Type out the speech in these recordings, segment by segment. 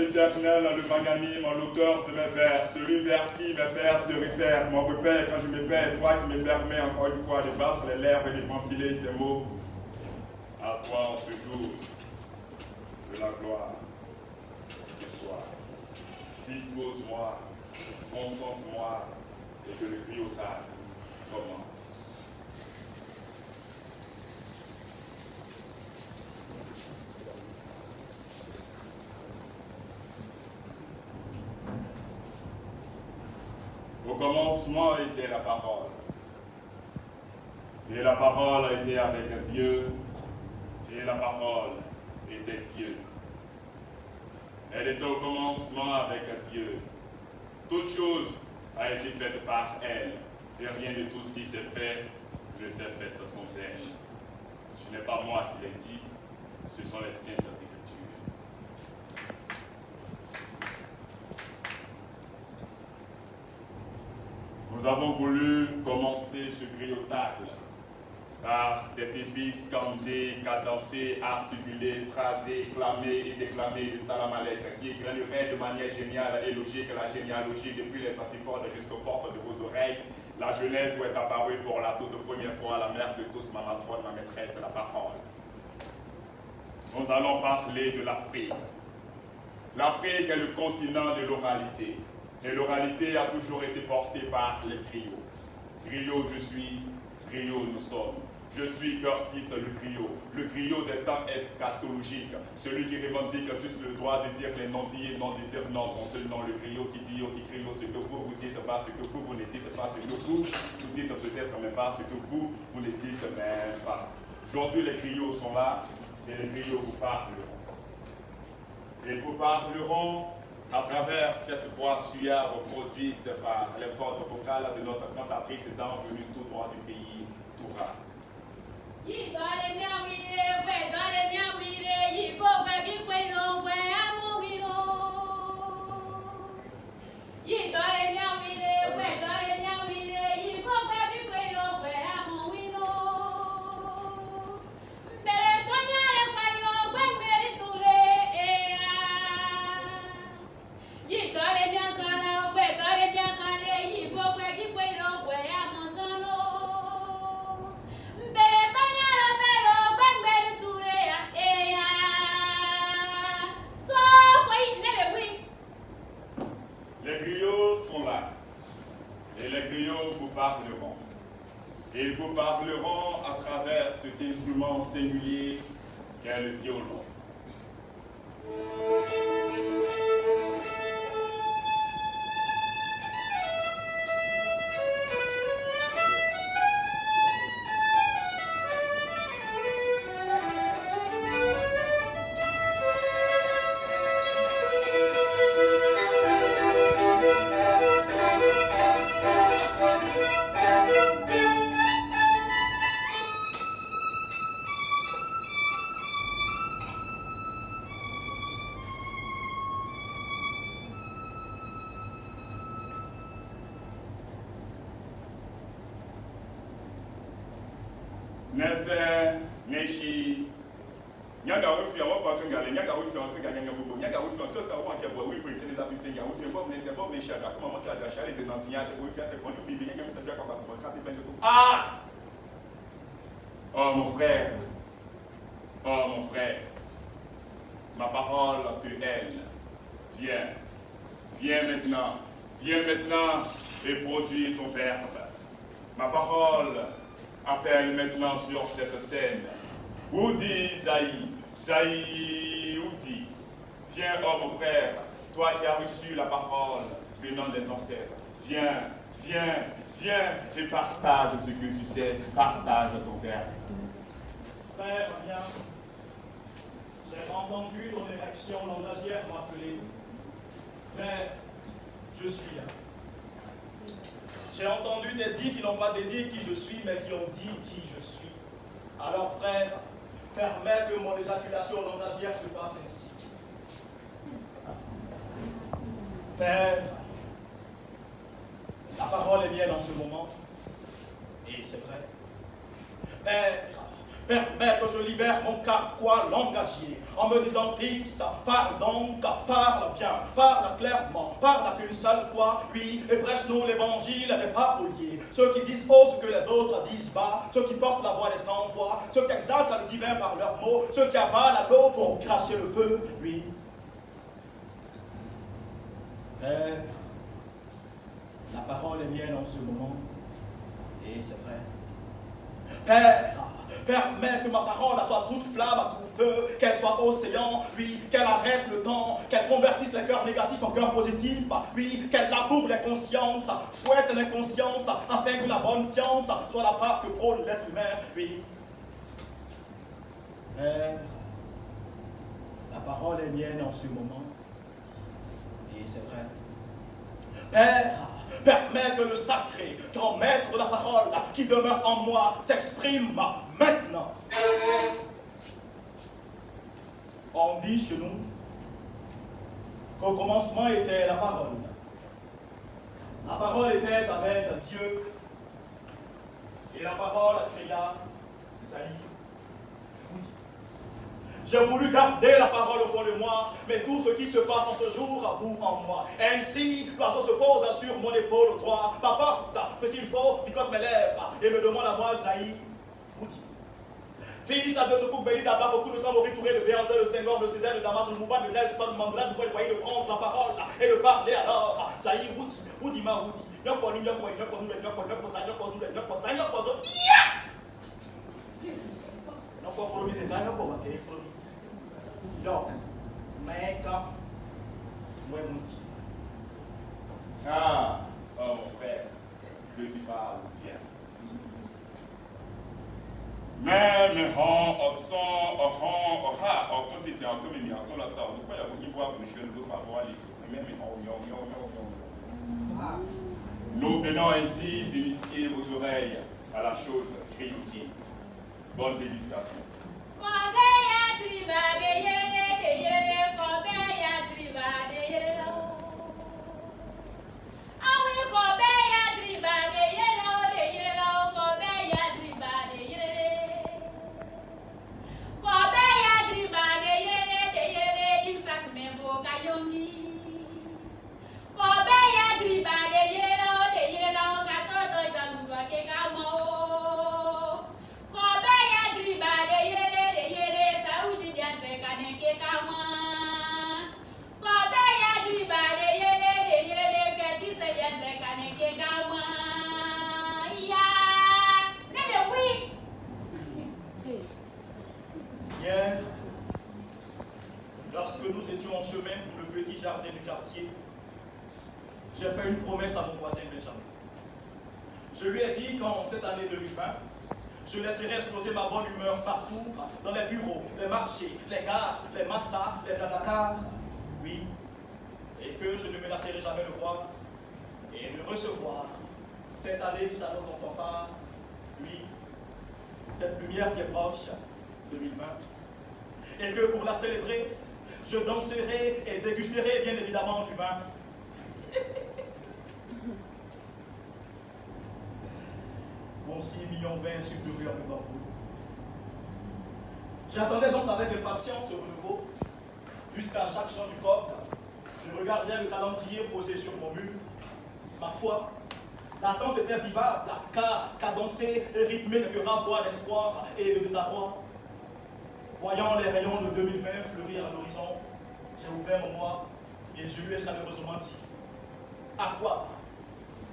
L'éternel a le magnanime en l'auteur de mes vers, celui vers qui mes pères se réfèrent, mon repère quand je me perds, toi qui me permets encore une fois de battre les lèvres et de ventiler ces mots. À toi en ce jour de la gloire du soir. Dispose-moi, concentre-moi et que le griotage commence. Au commencement était la parole. Et la parole était avec Dieu. Et la parole était Dieu. Elle était au commencement avec Dieu. Toute chose a été faite par elle. Et rien de tout ce qui s'est fait ne s'est fait sans elle. Ce n'est pas moi qui l'ai dit, ce sont les saintes écritures. Nous avons voulu commencer ce griotacle par des débits scandés, cadencés, articulés, phrasés, clamés et déclamés de Salam Aleik, qui égrenerait de manière géniale et logique la généalogie depuis les antipodes jusqu'aux portes de vos oreilles. La Genèse où est apparue pour la toute première fois la mère de tous, ma matrone, ma maîtresse, la parole. Nous allons parler de l'Afrique. L'Afrique est le continent de l'oralité. Et l'oralité a toujours été portée par les griots. Griot je suis, griot nous sommes. Je suis Curtis le griot des temps eschatologiques, celui qui revendique juste le droit de dire les non-dits et non-dits non, son seul nom, le griot qui dit, qui crie ce que vous dites pas, ce que vous ne dites pas, ce que vous dites peut-être même pas, ce que vous ne dites même pas. Aujourd'hui, les griots sont là et les griots vous parleront. Ils vous parleront à travers cette voix suave produite par les cordes vocales de notre cantatrice venue tout droit du pays Toura. Ils vous parleront à travers cet instrument singulier qu'est le violon. Nese, Neshi, Nyaga Wifi, I want to go to Nyaga Wifi, I want to go to Nyaga Wifi, I want to go to Wifi, c'est les habits finger, Wifi, Bob Nese, Bob Nesha, comment on va faire les énantillages, Wifi, c'est pour nous, Bibi, Nyaga Wifi, c'est pour nous, ah! Oh mon frère, ma parole te haine, viens maintenant et produis ton verbe. Ma parole appelle maintenant sur cette scène. Oudi Zaï, Oudi. Viens, oh mon frère, toi qui as reçu la parole venant des ancêtres. Viens et partage ce que tu sais, partage ton verbe. Frère, viens. J'ai entendu ton érection langagière m'appeler. Frère, je suis là. J'ai entendu des dits qui n'ont pas dit qui je suis, mais qui ont dit qui je suis. Alors, frère, permets que mon éjaculation langagière se fasse ainsi. Père, la parole est mienne en ce moment, et c'est vrai. permets que je libère mon carquois langagier en me disant, fils, parle donc, parle bien, parle clairement, parle qu'une seule fois, oui, et prêche-nous l'évangile des paroliers, ceux qui disent haut ce que les autres disent bas, ceux qui portent la voix des sans-voix, ceux qui exaltent le divin par leurs mots, ceux qui avalent l'eau pour cracher le feu, oui. Père, la parole est mienne en ce moment, et c'est vrai. Père, permets que ma parole soit toute flamme, à tout feu, qu'elle soit océan, oui, qu'elle arrête le temps, qu'elle convertisse les cœurs négatifs en cœurs positifs, oui, qu'elle laboure les consciences, fouette les consciences, afin que la bonne science soit la part que prône l'être humain, oui. Père, la parole est mienne en ce moment, et c'est vrai. Père, permets que le sacré, grand maître de la parole, qui demeure en moi, s'exprime maintenant. On dit chez nous qu'au commencement était la parole. La parole était avec Dieu, et la parole cria Isaïe. J'ai voulu garder la parole au fond de moi, mais tout ce qui se passe en ce jour aboue en moi. Ainsi, l'oiseau se pose sur mon épaule droite, m'apporte ce qu'il faut, picote mes lèvres, et me demande à moi, Zaï, Bouti. Fils de ce couple béni d'Abba, beaucoup de sang vont retourner le Béanzé, le Senghor, le Césaire, le Damas, le Mouba, le Nelson Mandela, nous voyons de prendre la parole et de parler alors. Zaï, Bouti, Bouti, ma Bouti. Nyoko, ni nyoko, nyoko, nous, nyoko, nyoko, ça, nyoko, nous, nyoko, ça, nyoko, zo, iya! Nyoko, promis, c'est quand nyoko, ok, promis. Non, mais quand moi Mouti. Ah, oh mon frère, que tu parles bien. Mais Oxon, Oha, on compte était en commun, on l'a tant. Pourquoi il y a beaucoup de bois pour le nouveau favori, même nous venons ainsi d'initier vos oreilles à la chose grioutise. Bonne dégustation. Hier, lorsque nous étions en chemin pour le petit jardin du quartier, j'ai fait une promesse à mon voisin Benjamin. Je lui ai dit qu'en cette année 2020, je laisserai exploser ma bonne humeur partout, dans les bureaux, les marchés, les gares, les massas, les blablatars, oui, et que je ne me lasserai jamais de voir et de recevoir cette année qui s'annonce en fanfare, oui, cette lumière qui est proche, 2020, et que pour la célébrer, je danserai et dégusterai bien évidemment du vin. Mon 6 millions de vins supérieur de Bordeaux. J'attendais donc avec impatience ce renouveau, jusqu'à chaque chant du coq, je regardais le calendrier posé sur mon mur. Ma foi, l'attente était vivable, car cadencée et rythmée de voix d'espoir et de désarroi. Voyant les rayons de 2020 fleurir à l'horizon, j'ai ouvert mon moi et je lui ai chaleureusement dit, à quoi?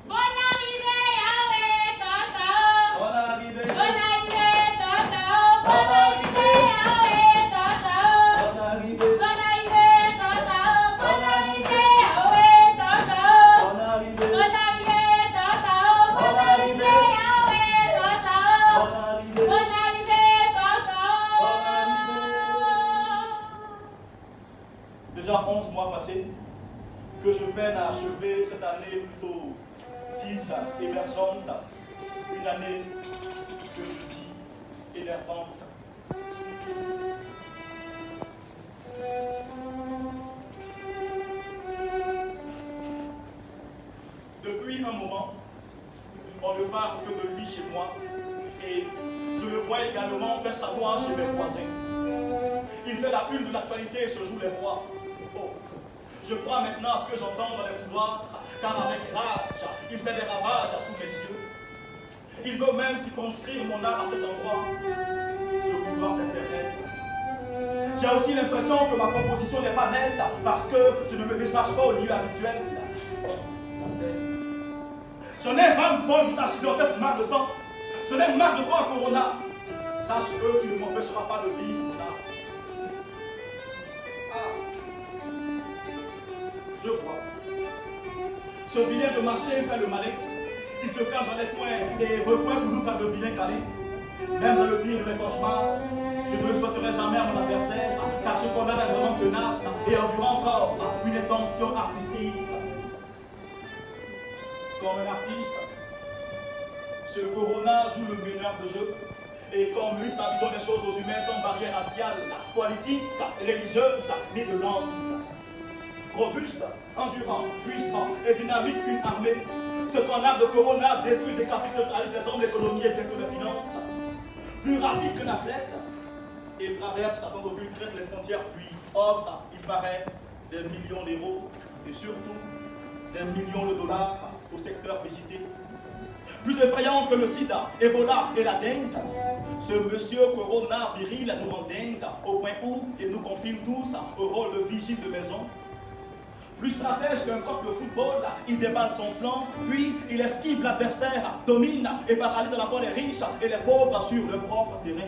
Bonne arrivée, Yahweh, Tata. Bonne arrivée. Bonne arrivée, Tata. Bonne arrivée, Yahweh, Tata. Bonne arrivée. Bonne arrivée, Tata. Bonne arrivée, Yahweh, Tata. Bonne arrivée. Bonne arrivée, Tata. Bonne arrivée, Yahweh, Tata. Bonne arrivée. Bonne arrivée, Tata. Bonne arrivée. Déjà 11 mois passés, que je peine à achever cette année plutôt dite émergente, une année que je dis énervante. Depuis un moment, on ne parle que de lui chez moi et je le vois également faire sa loi chez mes voisins. Il fait la une de l'actualité et se joue les rois. Oh, je crois maintenant à ce que j'entends dans les couloirs, car avec rage, il fait des ravages sous mes yeux. Il veut même circonscrire mon art à cet endroit, ce couloir d'Internet. J'ai aussi l'impression que ma composition n'est pas nette, parce que je ne me décharge pas au lieu habituel. La scène. J'en ai ras-le-bol de ta gigantesque marque de sang. J'en ai marre de toi, Corona. Sache que tu ne m'empêcheras pas de vivre mon art. Je vois. Ce vilain de marché fait le malin. Il se cache dans les coins et recoins pour nous faire de vilains câlins. Même dans le pire de mes cauchemars, je ne le souhaiterai jamais à mon adversaire, car ce qu'on a est vraiment tenace et endurant encore une intention artistique. Comme un artiste, ce Corona joue le meneur de jeu. Et comme lui, sa vision des choses aux humains sans barrière raciale, politique, religieuse, ni de langue. Robuste, endurant, puissant et dynamique qu'une armée. Ce connard de Corona détruit, décapite, neutralise les hommes, l'économie et détruit les finances. Plus rapide qu'un athlète, il traverse sans aucune crainte les frontières, puis offre, il paraît, des millions d'euros et surtout des millions de dollars au secteur visité. Plus effrayant que le sida, Ebola et la dengue, ce monsieur Corona viril nous rend dingue au point où il nous confine tous au rôle de vigile de maison. Plus stratège qu'un coq de football, il déballe son plan, puis il esquive l'adversaire, domine et paralyse à la fois les riches et les pauvres sur leur propre terrain.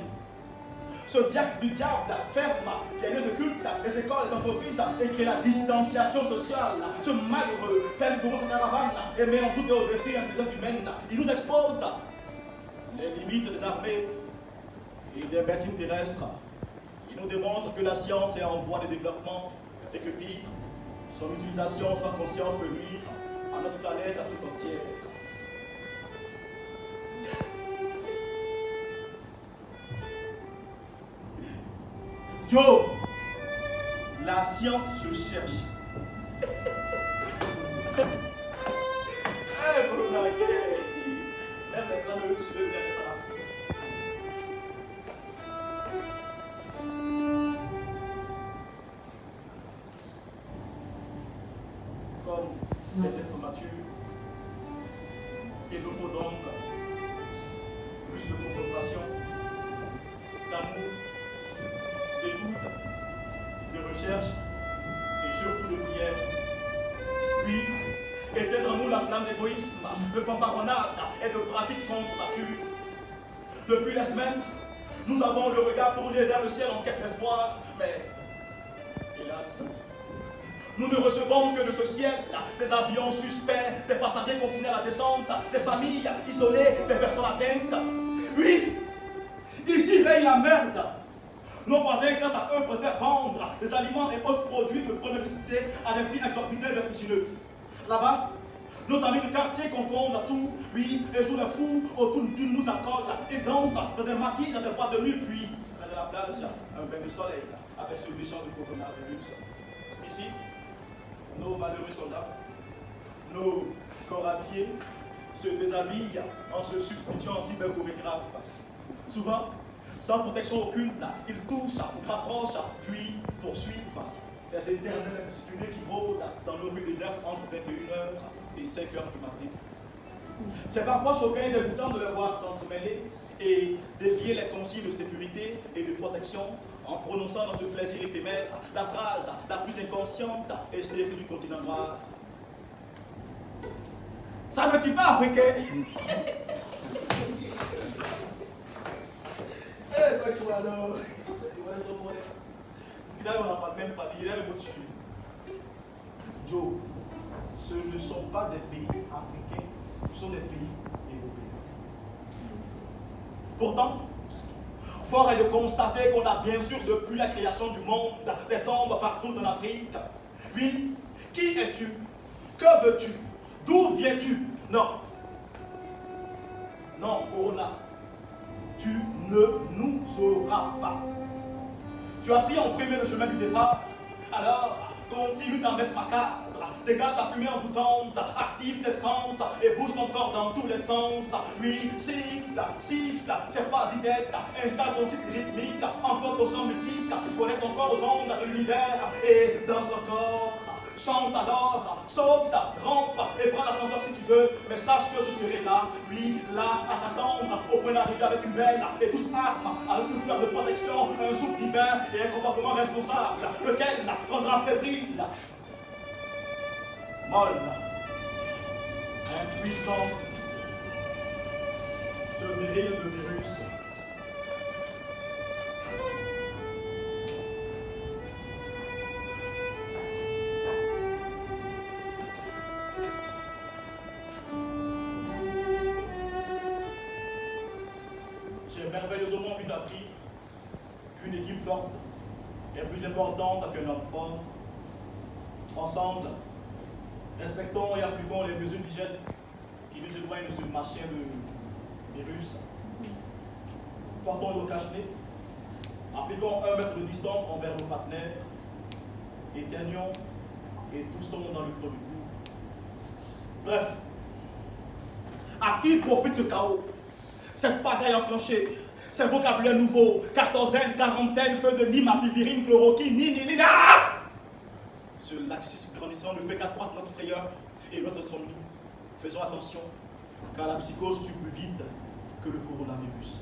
Ce diacre du diable ferme les lieux de culte, les écoles, les entreprises et crée la distanciation sociale. Ce malheureux fait le sa caravane et met en doute et au défi l'intelligence humaine. Il nous expose les limites des armées et des médecines terrestres. Il nous démontre que la science est en voie de développement et que pire, son utilisation sans conscience peut nuire à notre planète tout entière. Joe, la science se cherche. Eh, Corona, même les plans de toucher le dernier par la force. Comme des êtres matures, il nous faut donc plus de concentration, d'amour, d'écoute, de recherche et surtout de prière. Puis, éteindre en nous la flamme d'égoïsme, de fanfaronnade et de pratique contre nature. Depuis les semaines, nous avons le regard tourné vers le ciel en quête d'espoir, mais hélas, nous ne recevons que de ce ciel des avions suspects, des passagers confinés à la descente, des familles isolées, des personnes atteintes. Oui, ici règne la merde. Nos voisins, quant à eux, préfèrent vendre des aliments et autres produits de première nécessité à des prix exorbités et vertigineux. Là-bas, nos amis de quartier confondent à tout, oui, et jouent les fous autour d'une nous accorde. Ils dansent dans des maquis, dans des boîtes de nuit, puis près de la plage, un bain de soleil avec ce méchant de coronavirus. Ici, nos valeureux soldats, nos corps habillés, se déshabillent en se substituant en cyberchorégraphes. Souvent, sans protection aucune, ils touchent, rapprochent, puis poursuivent ces éternels indisciplinés qui rôdent dans nos rues désertes entre 21h et 5h du matin. C'est parfois choquant et dégoûtant de les voir s'entremêler et défier les consignes de sécurité et de protection en prononçant dans ce plaisir éphémère la phrase la plus inconsciente et stérile du continent noir. Ça ne tue pas africain. Eh, quoi tu vois alors? On n'a pas même pas dit, il est même au-dessus. Joe, ce ne sont pas des pays africains, ce sont des pays européens. Pourtant, fort est de constater qu'on a bien sûr, depuis la création du monde, des tombes partout en Afrique. Oui, qui es-tu? Que veux-tu? D'où viens-tu? Non. Non, Corona, tu ne nous auras pas. Tu as pris en premier le chemin du départ, alors Continue ta messe macabre, dégage ta fumée envoûtante, active tes sens et bouge ton corps dans tous les sens. Puis siffle, siffle, c'est pas d'idette, installe ton cycle rythmique, encore au chant mythique, connecte ton corps aux ondes de l'univers et dans son corps. Chante alors, saute, rampe et prends l'ascenseur si tu veux, mais sache que je serai là, lui, là, à t'attendre, au point d'arriver avec une belle et douce arme, avec une fleur de protection, un souffle divin et un comportement responsable, lequel rendra fébrile, molle, impuissant, ce viril de virus. J'ai merveilleusement vu d'appris qu'une équipe forte est plus importante qu'un homme fort. Ensemble, respectons et appliquons les mesures d'hygiène qui nous éloignent de ce machin de virus. Portons nos cache-nez, appliquons 1 mètre de distance envers nos partenaires, éteignons et toussons dans le creux du cou. Bref, à qui profite ce chaos? Cette pagaille enclenchée, ce vocabulaire nouveau, quatorzaine, quarantaine, feu de Nîmes, apivérine, chloroquine, nini, ce laxisme grandissant ne fait qu'accroître notre frayeur et notre insomnie. Faisons attention, car la psychose tue plus vite que le coronavirus.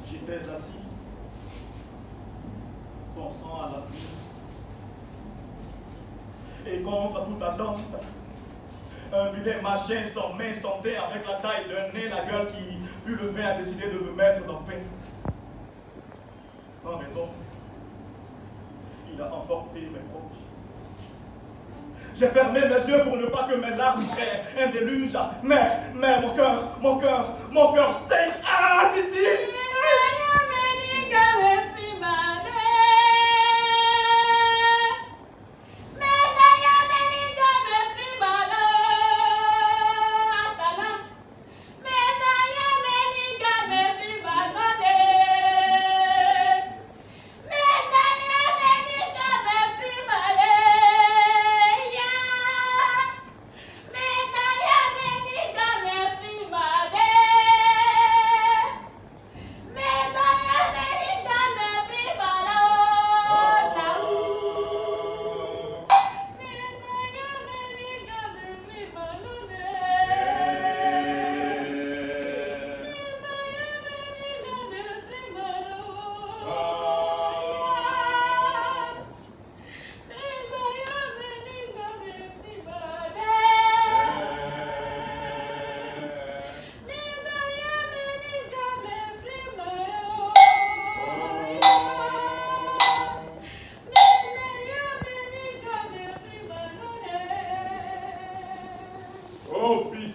J'étais assis, pensant à l'avenir. Et contre toute attente, un vilain machin sans main, sans dé, avec la taille d'un nez, la gueule qui put lever, a décidé de me mettre dans paix. Sans raison, il a emporté mes proches. J'ai fermé mes yeux pour ne pas que mes larmes créent un déluge. Mais mon cœur saigne. Ah, si, si!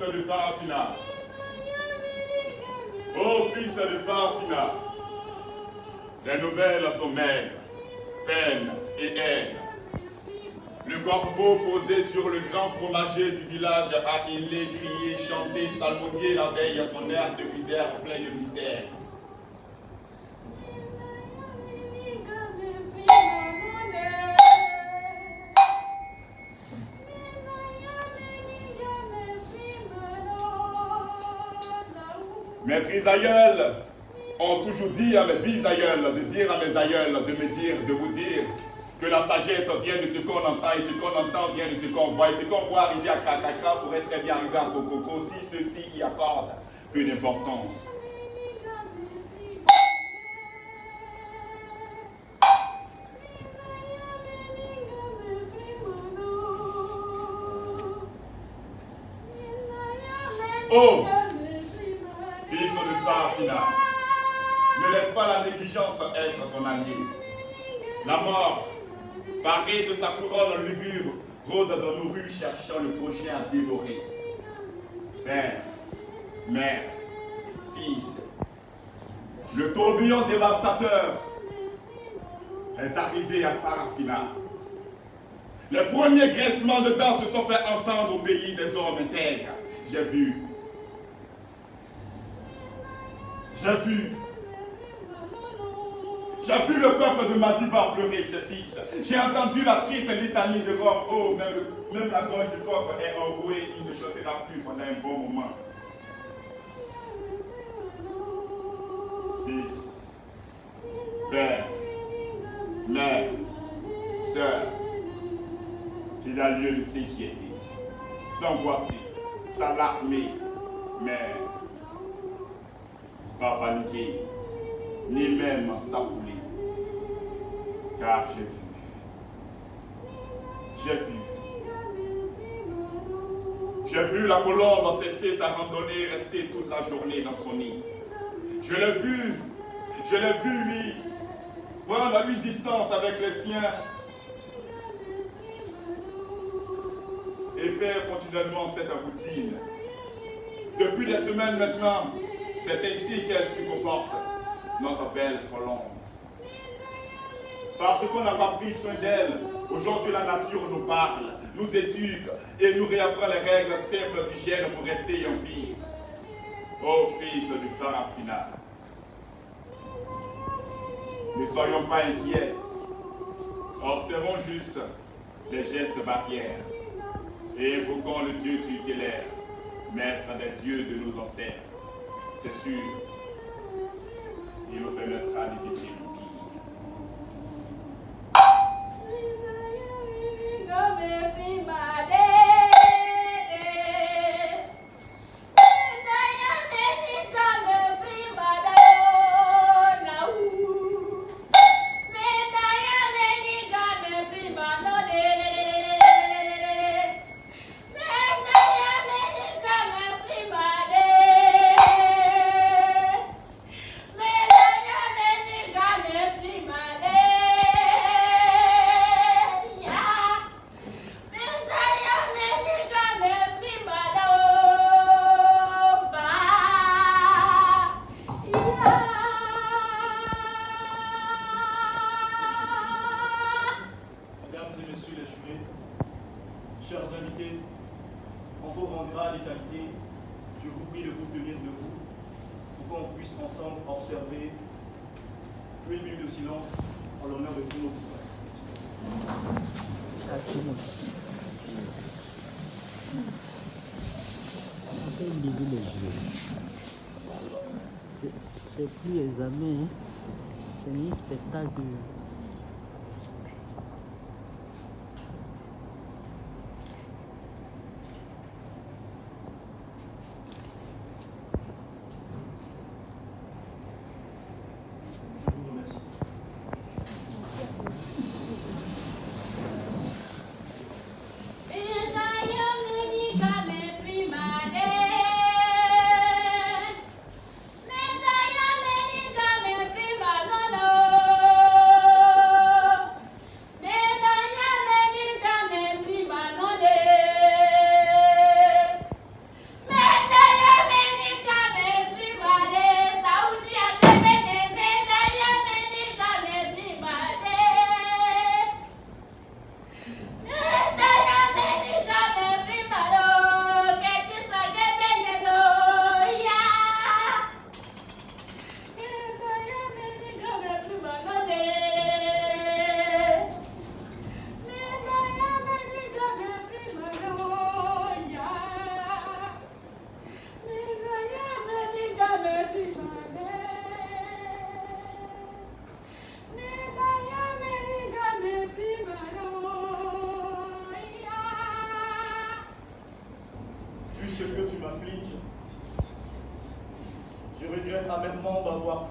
de Farafina. Ô fils de Farafina, les nouvelles sont maigres, peine et haine. Le corbeau posé sur le grand fromager du village a hélé, crié, chanté, salmodié la veille à son air de misère plein de mystère. Maîtrise aïeul, ont toujours dit à mes bisaïeuls, de dire à mes aïeuls, de vous dire que la sagesse vient de ce qu'on entend et ce qu'on entend vient de ce qu'on voit. Et ce qu'on voit arriver à Krakakra pourrait très bien arriver à Kokoko si ceux-ci y accordent peu d'importance. Oh, fils de Farafina, ne laisse pas la négligence être ton allié. La mort, parée de sa couronne lugubre, rôde dans nos rues cherchant le prochain à dévorer. Père, mère, fils, le tourbillon dévastateur est arrivé à Farafina. Les premiers grincements de dents se sont fait entendre au pays des hommes intègres. J'ai vu le peuple de Madiba pleurer ses fils. J'ai entendu la triste litanie de Rome. Oh, même la gorge du coq est enrouée. Il ne chantera plus pendant un bon moment. Fils, père, mère, sœur, il a lieu de s'inquiéter, s'angoisser, s'alarmer, mais pas paniquer, ni même s'affouler, car j'ai vu la colombe cesser sa randonnée, rester toute la journée dans son nid. Je l'ai vu lui prendre à une distance avec les siens et faire continuellement cette routine. Depuis des semaines maintenant, c'est ainsi qu'elle se comporte, notre belle colombe. Parce qu'on n'a pas pris soin d'elle, aujourd'hui la nature nous parle, nous éduque et nous réapprend les règles simples d'hygiène pour rester en vie. Ô fils du Farafina, ne soyons pas inquiets, observons juste les gestes barrières et invoquons le Dieu tutélaire, maître des dieux de nos ancêtres. C'est sûr, il nous permettra d'éviter le pire. C'est plus examen, c'est un spectacle. No, no.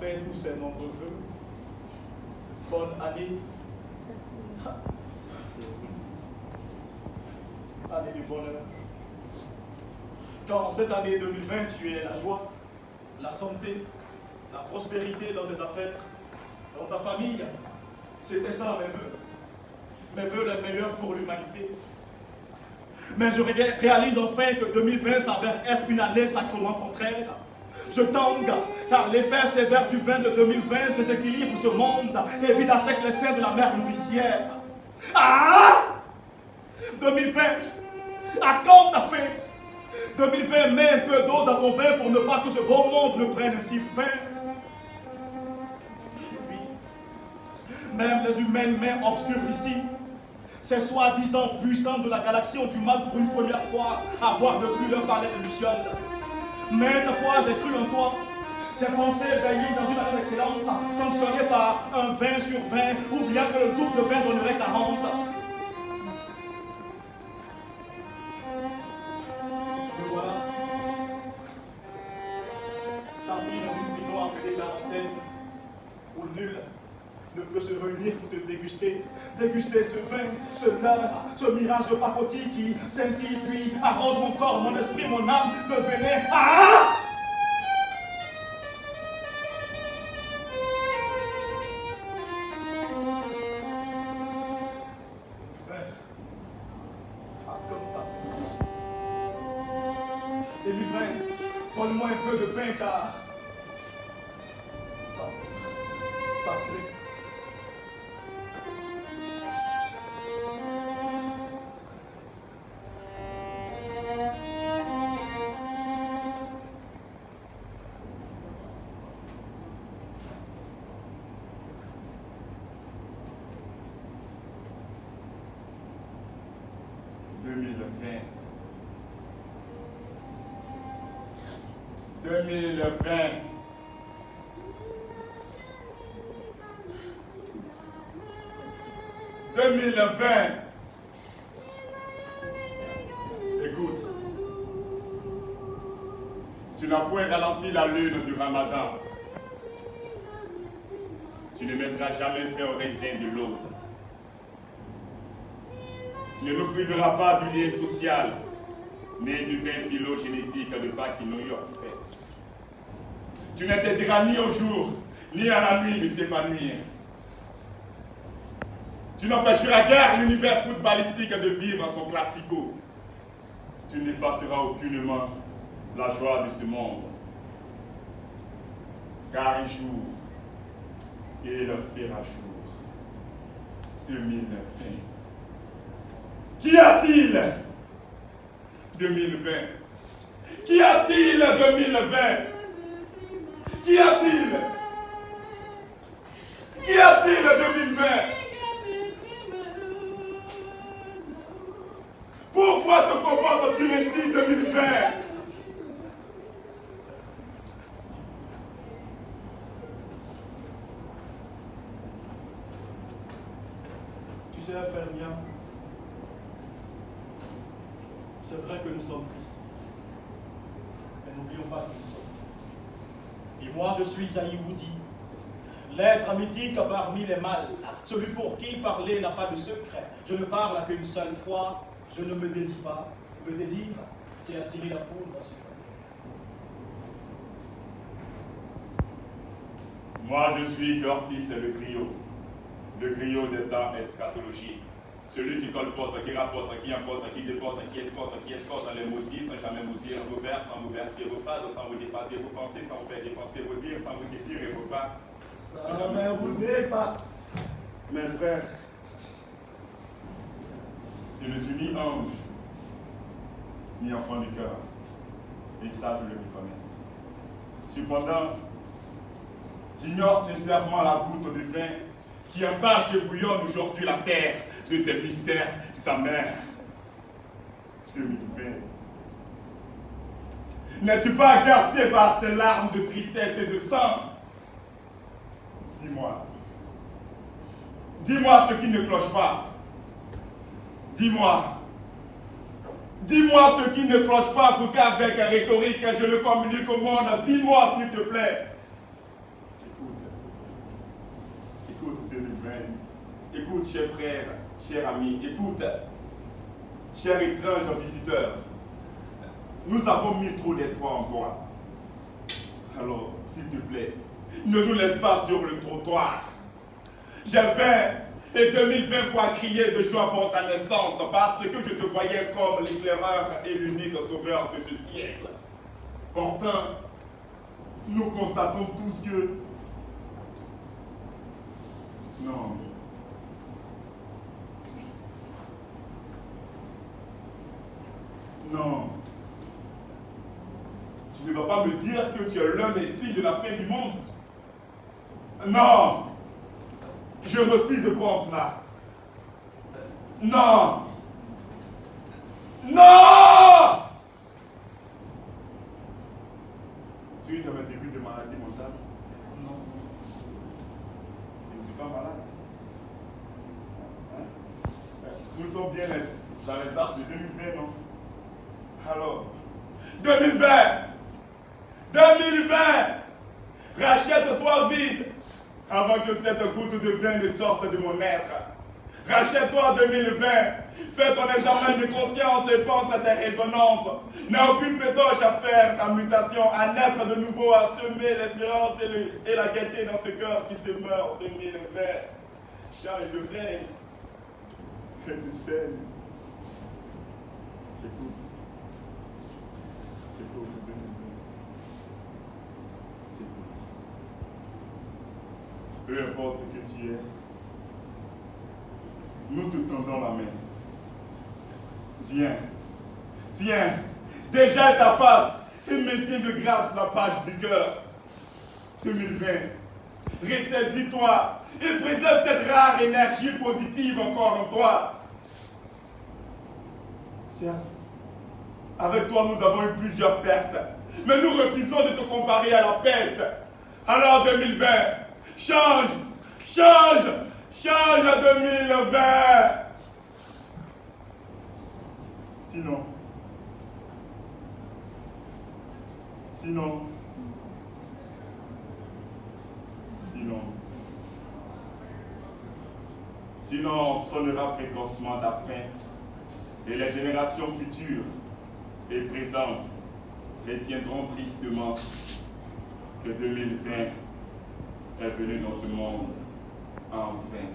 fait tous ces nombreux vœux. Bonne année. Année du bonheur. Quand en cette année 2020, tu es la joie, la santé, la prospérité dans tes affaires, dans ta famille, c'était ça mes vœux. Mes vœux les meilleurs pour l'humanité. Mais je réalise enfin que 2020 s'avère être une année sacrément contraire. Je tangue, car l'effet sévère du vin de 2020 déséquilibre ce monde et vide à sec les seins de la mère nourricière. Ah! 2020, à quand ta fin? 2020, mets un peu d'eau dans ton vin pour ne pas que ce bon monde ne prenne ainsi fin. Oui, même les humaines mains obscures d'ici, ces soi-disant puissants de la galaxie ont du mal pour une première fois à voir de plus leur palette de lucioles. Maintes fois j'ai cru en toi, j'ai pensé baigner dans une année d'excellence, sanctionnée par un 20 sur 20, ou bien que le double de 20 donnerait 40. Me voilà, parmi dans une prison appelée quarantaine, où nul ne peut se réunir pour te déguster ce vin, ce leurre, ce mirage de pacotille qui scintille puis arrose mon corps, mon esprit, mon âme de venin. Ah! Comme ta fille. 2020, donne-moi un peu de pain car ça sacré. Écoute, tu n'as point ralenti la lune du Ramadan. Tu ne mettras jamais fin au raisin de l'autre. Tu ne nous priveras pas du lien social, mais du vin phylogénétique de Pâques New York fait. Tu n'interdiras ni au jour, ni à la nuit de s'épanouir. Tu n'empêcheras guère l'univers footballistique de vivre son classico. Tu n'effaceras aucunement la joie de ce monde. Car un jour, il fera jour. 2020. Qu'y a-t-il 2020? Qu'y a-t-il 2020? Qu'y a-t-il? Qu'y a-t-il 2020? Pourquoi te comportes-tu ainsi 2020? Tu sais, frère mien, c'est vrai que nous sommes tristes. Mais n'oublions pas que nous sommes. Et moi, je suis Zaïwoudi, l'être mythique parmi les mâles, celui pour qui parler n'a pas de secret. Je ne parle qu'une seule fois, je ne me dédie pas. Me dédire, c'est attirer la foudre. Moi, je suis Cortis le griot des temps eschatologiques. Celui qui colporte, qui rapporte, qui importe, qui déporte, qui escorte les maudits sans jamais maudire vos vers, sans vous verser vos phases, sans vous déphaser vos pensées, sans vous faire dépenser vos dires, sans vous détirer vos pas. Ça ne vous pas. Mes frères, je ne suis ni ange, ni enfant du cœur. Et ça, je le reconnais. Cependant, j'ignore sincèrement la goutte de vin qui entache et bouillonne aujourd'hui la terre de ses mystères amers. 2020. N'es-tu pas agacé par ces larmes de tristesse et de sang? Dis-moi. Dis-moi ce qui ne cloche pas. Dis-moi. Dis-moi ce qui ne cloche pas pour qu'avec rhétorique je le communique au monde. Dis-moi s'il te plaît. 2020. Écoute, cher frère, cher ami, écoute, cher étrange visiteur, nous avons mis trop d'espoir en toi. Alors, s'il te plaît, ne nous laisse pas sur le trottoir. J'ai faim et 2020 fois crié de joie pour ta naissance parce que je te voyais comme l'éclaireur et l'unique sauveur de ce siècle. Pourtant, nous constatons tous que non. Non. Tu ne vas pas me dire que tu es l'un des signes de la fin du monde. Non. Je refuse de croire cela. Non. Non. Suis-je dans un début de maladie mentale? Non. Je ne suis pas malade. Hein? Nous sommes bien dans les arbres de 2020, non? Alors, 2020! 2020! Rachète-toi vite avant que cette goutte de vin ne sorte de mon être. Rachète-toi 2020! Fais ton examen de conscience et pense à tes résonances. N'a aucune pétoche à faire ta mutation, à naître de nouveau, à semer l'espérance et la gaieté dans ce cœur qui se meurt 2020. Change de règne et de scène. Écoute. Écoute, 2020. Écoute. Peu importe ce que tu es, nous te tendons la main. Viens, viens, déjà ta face et mets de grâce la page du cœur. 2020, ressaisis-toi et préserve cette rare énergie positive encore en toi. Certes, avec toi nous avons eu plusieurs pertes, mais nous refusons de te comparer à la peste. Alors 2020, change, change, change à 2020. Sinon on sonnera précocement ta fin et les générations futures et présentes retiendront tristement que 2020 est venu dans ce monde en vain.